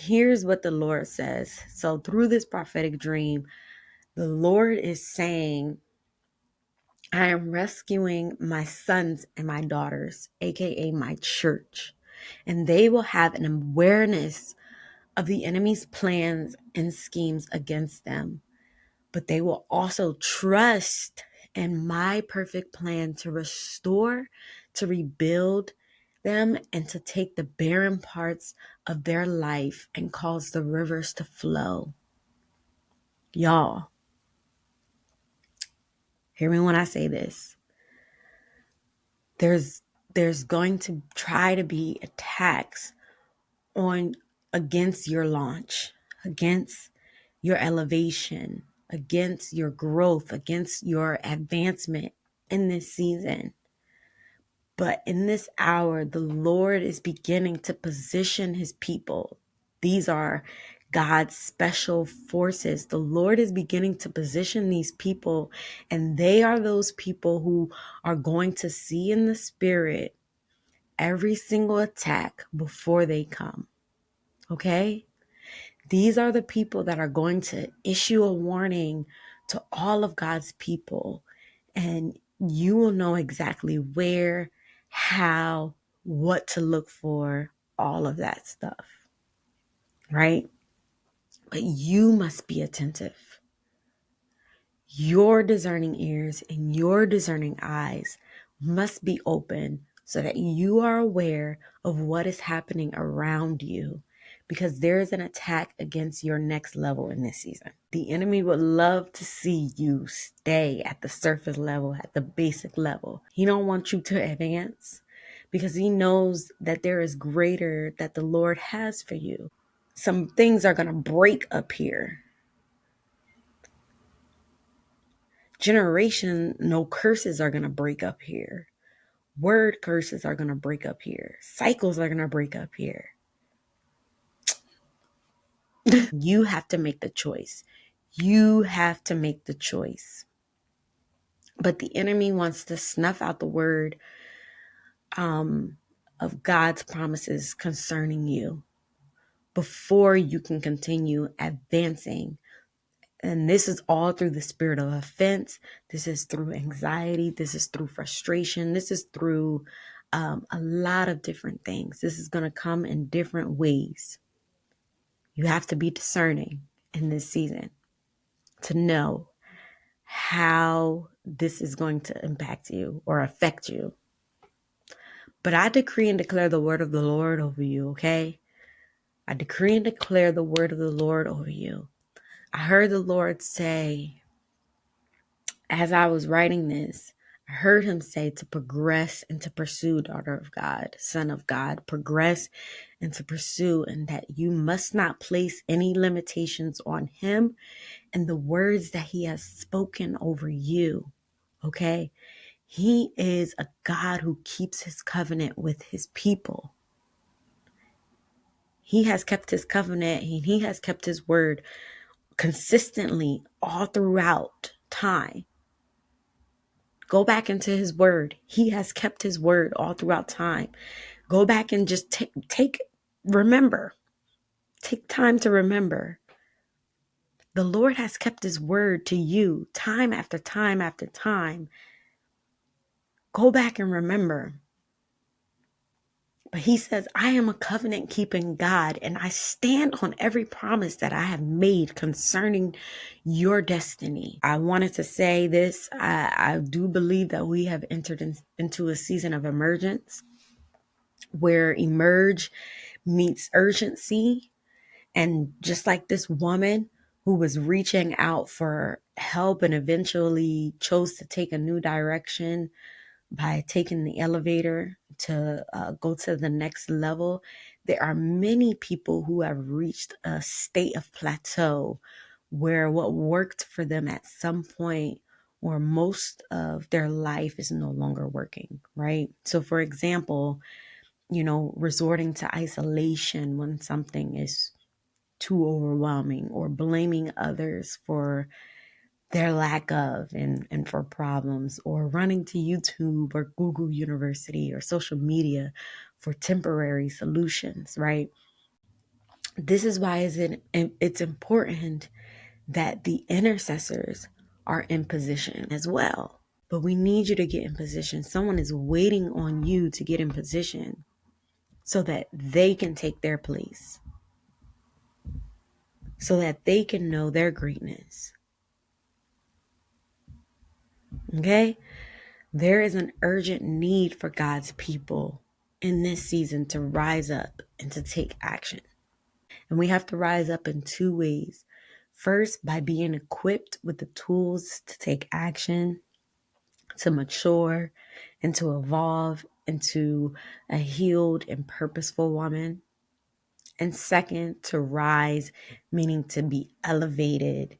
here's what the Lord says. So through this prophetic dream, the Lord is saying, I am rescuing my sons and my daughters, aka my church, and they will have an awareness of the enemy's plans and schemes against them. But they will also trust in my perfect plan to restore, to rebuild them, and to take the barren parts of their life and cause the rivers to flow. Y'all, hear me when I say this. There's going to try to be attacks on against your launch, against your elevation, against your growth, against your advancement in this season. But in this hour, the Lord is beginning to position his people. These are God's special forces. The Lord is beginning to position these people, and they are those people who are going to see in the spirit every single attack before they come. Okay? These are the people that are going to issue a warning to all of God's people, and you will know exactly where, how, what to look for, all of that stuff, right? But you must be attentive. Your discerning ears and your discerning eyes must be open so that you are aware of what is happening around you, because there is an attack against your next level in this season. The enemy would love to see you stay at the surface level, at the basic level. He don't want you to advance because he knows that there is greater that the Lord has for you. Some things are going to break up here. No curses are going to break up here. Word curses are going to break up here. Cycles are going to break up here. You have to make the choice. You have to make the choice. But the enemy wants to snuff out the word of God's promises concerning you before you can continue advancing. And this is all through the spirit of offense. This is through anxiety. This is through frustration. This is through a lot of different things. This is going to come in different ways. You have to be discerning in this season to know how this is going to impact you or affect you. But I decree and declare the word of the Lord over you, okay? I decree and declare the word of the Lord over you. I heard the Lord say, as I was writing this, I heard him say to progress and to pursue, daughter of God, son of God, progress and to pursue, and that you must not place any limitations on him and the words that he has spoken over you. Okay? He is a God who keeps his covenant with his people. He has kept his covenant. He has kept his word consistently all throughout time. Go back into his word. He has kept his word all throughout time. Go back and just remember. Take time to remember. The Lord has kept his word to you time after time after time. Go back and remember. But he says, I am a covenant keeping God, and I stand on every promise that I have made concerning your destiny. I wanted to say this. I do believe that we have entered into a season of emergence where emerge meets urgency. And just like this woman who was reaching out for help and eventually chose to take a new direction by taking the elevator to go to the next level, there are many people who have reached a state of plateau where what worked for them at some point or most of their life is no longer working, right? So for example, resorting to isolation when something is too overwhelming, or blaming others for their lack of and for problems, or running to YouTube or Google University or social media for temporary solutions, right? This is why it's important that the intercessors are in position as well. But we need you to get in position. Someone is waiting on you to get in position so that they can take their place, so that they can know their greatness. Okay? There is an urgent need for God's people in this season to rise up and to take action. And we have to rise up in two ways. First, by being equipped with the tools to take action, to mature, and to evolve into a healed and purposeful woman. And second, to rise, meaning to be elevated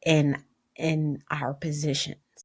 in our position.